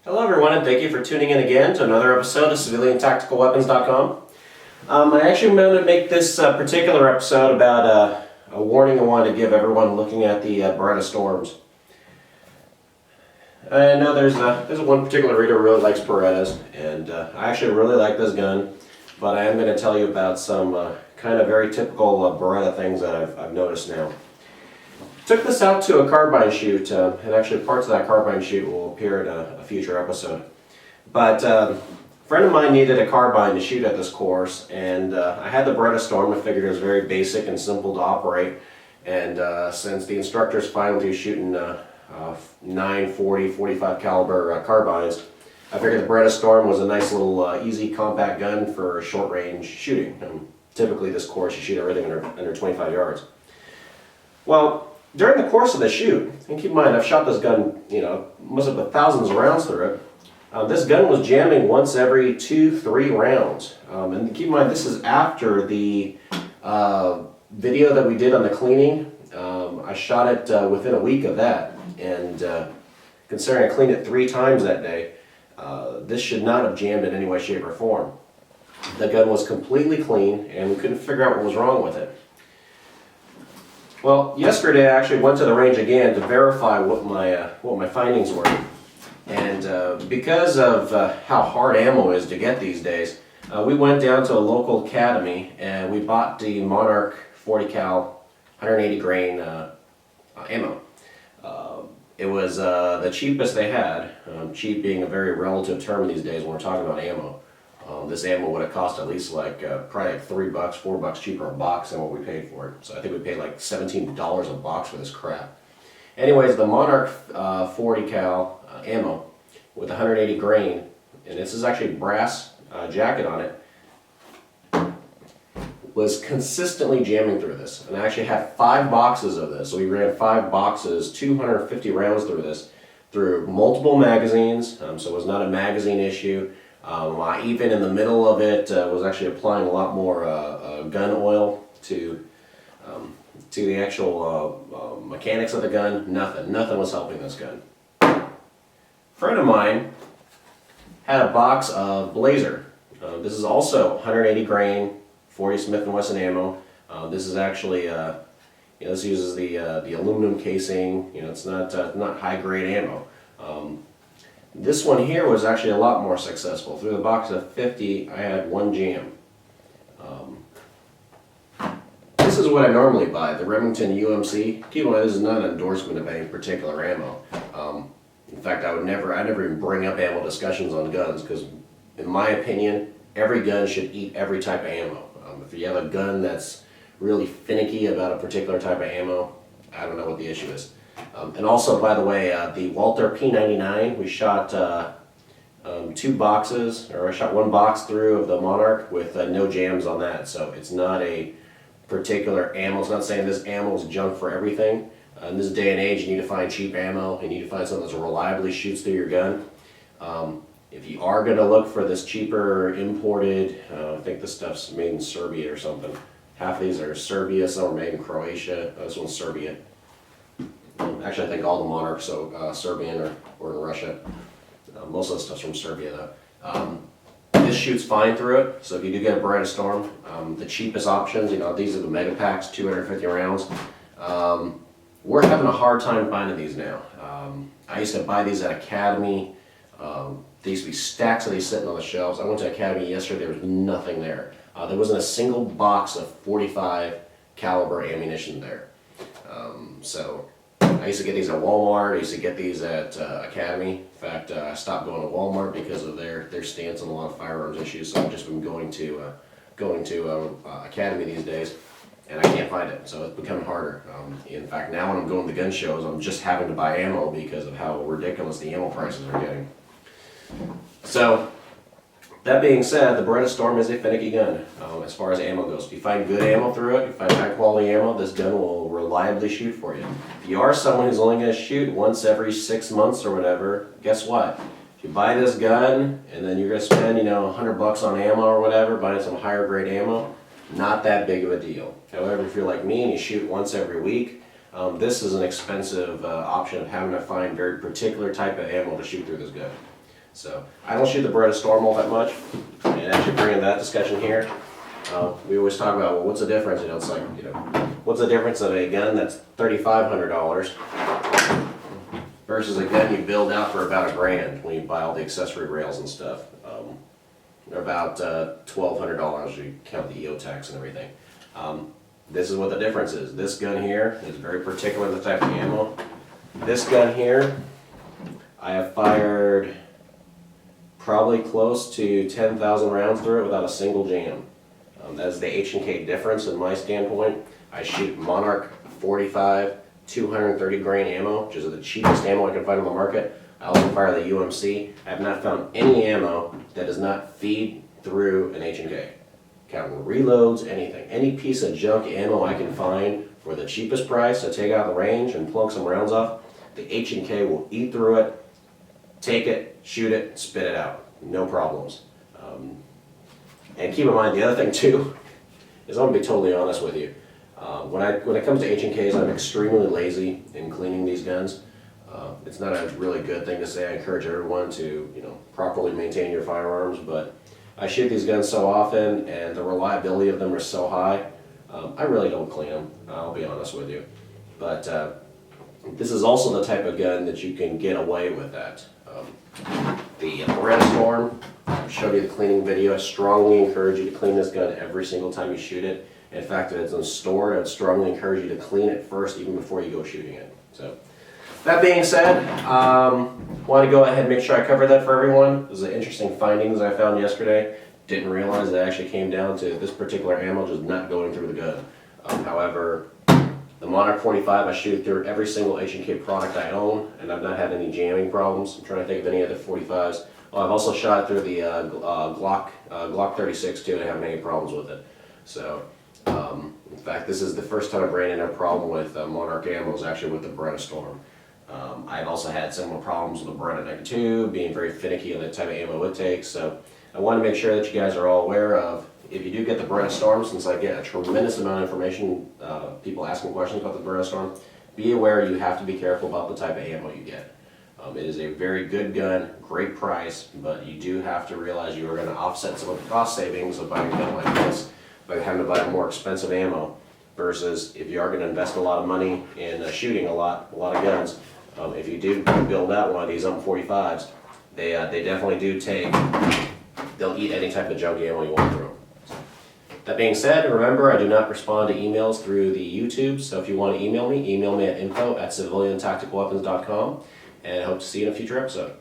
Hello everyone, and thank you for tuning in again to another episode of CivilianTacticalWeapons.com. I actually wanted to make this particular episode about a warning I wanted to give everyone looking at the Beretta Storms. I know there's one particular reader who really likes Berettas, and I actually really like this gun, but I am going to tell you about some kind of very typical Beretta things that I've noticed now. Took this out to a carbine shoot, and actually parts of that carbine shoot will appear in a future episode. But a friend of mine needed a carbine to shoot at this course, and I had the Beretta Storm. I figured it was very basic and simple to operate, and since the instructor's finally shooting 940, 45 caliber carbines, I figured the Beretta Storm was a nice little easy compact gun for short range shooting. Typically this course you shoot everything under 25 yards. Well, during the course of the shoot, and keep in mind I've shot this gun, must have put thousands of rounds through it. This gun was jamming once every 2-3 rounds. And keep in mind this is after the video that we did on the cleaning. I shot it within a week of that, and considering I cleaned it 3 times that day, this should not have jammed in any way, shape, or form. The gun was completely clean, and we couldn't figure out what was wrong with it. Well, yesterday I actually went to the range again to verify what my findings were, and because of how hard ammo is to get these days, we went down to a local academy and we bought the Monarch 40 cal 180 grain ammo. It was the cheapest they had, cheap being a very relative term these days when we're talking about ammo. This ammo would have cost at least probably like $3, $4 cheaper a box than what we paid for it. So I think we paid like $17 a box for this crap. Anyways, the Monarch 40 cal ammo with 180 grain, and this is actually brass jacket on it, was consistently jamming through this. And I actually had 5 boxes of this. So we ran 5 boxes, 250 rounds through this, through multiple magazines, so it was not a magazine issue. I even in the middle of it was actually applying a lot more gun oil to the actual mechanics of the gun. Nothing was helping this gun. A friend of mine had a box of Blazer. This is also 180 grain 40 Smith & Wesson ammo. This is actually this uses the aluminum casing. It's not high grade ammo. This one here was actually a lot more successful. Through the box of 50, I had 1 jam. This is what I normally buy, the Remington UMC. Keep in mind, this is not an endorsement of any particular ammo. In fact, I never even bring up ammo discussions on guns, because in my opinion, every gun should eat every type of ammo. If you have a gun that's really finicky about a particular type of ammo, I don't know what the issue is. And also, by the way, the Walther P99, we shot 2 boxes, or I shot 1 box through of the Monarch with no jams on that. So it's not a particular ammo. It's not saying this ammo is junk for everything. In this day and age, you need to find cheap ammo. You need to find something that reliably shoots through your gun. If you are going to look for this cheaper imported, I think this stuff's made in Serbia or something. Half of these are Serbia, some are made in Croatia. This one's Serbia. Actually, I think all the Monarchs are Serbian or in Russia. Most of the stuff's from Serbia, though. This shoots fine through it, so if you do get a Beretta Storm, the cheapest options, these are the mega packs, 250 rounds. We're having a hard time finding these now. I used to buy these at Academy. There used to be stacks of these sitting on the shelves. I went to Academy yesterday, there was nothing there. There wasn't a single box of 45 caliber ammunition there. So I used to get these at Walmart. I used to get these at Academy. In fact, I stopped going to Walmart because of their stance on a lot of firearms issues. So I've just been going to Academy these days, and I can't find it. So it's becoming harder. In fact, now when I'm going to gun shows, I'm just having to buy ammo because of how ridiculous the ammo prices are getting. So that being said, the Beretta Storm is a finicky gun as far as ammo goes. If you find good ammo through it, you find high quality ammo, this gun will reliably shoot for you. If you are someone who's only going to shoot once every 6 months or whatever, guess what? If you buy this gun and then you're going to spend $100 on ammo or whatever, buying some higher grade ammo, not that big of a deal. However, if you're like me and you shoot once every week, this is an expensive option of having to find very particular type of ammo to shoot through this gun. So I don't shoot the Beretta Storm all that much, and actually bringing that discussion here, we always talk about, well, what's the difference? You know, it's like, you know, what's the difference of a gun that's $3,500 versus a gun you build out for about $1,000 when you buy all the accessory rails and stuff. They're about $1,200 if you count the EO tax and everything. This is what the difference is. This gun here is very particular in the type of ammo. This gun here, I have fired probably close to 10,000 rounds through it without a single jam. That's the H&K difference in my standpoint. I shoot Monarch 45 230 grain ammo, which is the cheapest ammo I can find on the market. I also fire the UMC. I have not found any ammo that does not feed through an H&K. Counting reloads, anything. Any piece of junk ammo I can find for the cheapest price to take out the range and plunk some rounds off, the H&K will eat through it, take it, shoot it, spit it out. No problems. And keep in mind, the other thing too, is I'm going to be totally honest with you. When it comes to H&Ks, I'm extremely lazy in cleaning these guns. It's not a really good thing to say. I encourage everyone to, you know, properly maintain your firearms, but I shoot these guns so often and the reliability of them are so high, I really don't clean them, I'll be honest with you. But this is also the type of gun that you can get away with that. The Beretta Storm, I showed you the cleaning video. I strongly encourage you to clean this gun every single time you shoot it. In fact, if it's in store, I'd strongly encourage you to clean it first even before you go shooting it. So, that being said, want to go ahead and make sure I cover that for everyone. This is an interesting findings I found yesterday. Didn't realize it actually came down to this particular ammo just not going through the gun. However, the Monarch 45, I shoot through every single H&K product I own, and I've not had any jamming problems. I'm trying to think of any other 45s. Oh, I've also shot through the Glock 36 too, and I haven't had any problems with it. So, in fact, this is the first time I've ran into a problem with Monarch ammo is actually with the Beretta Storm. I've also had similar problems with the Beretta 92, being very finicky on the type of ammo it takes. So I want to make sure that you guys are all aware of, if you do get the Beretta Storm, since I get a tremendous amount of information, people asking questions about the Beretta Storm, be aware you have to be careful about the type of ammo you get. It is a very good gun, great price, but you do have to realize you are going to offset some of the cost savings of buying a gun like this by having to buy more expensive ammo, versus if you are going to invest a lot of money in shooting a lot of guns. If you do build out one of these 45s, they definitely do they'll eat any type of junk ammo you want through them. That being said, remember, I do not respond to emails through the YouTube, so if you want to email me at info@civiliantacticalweapons.com, and I hope to see you in a future episode.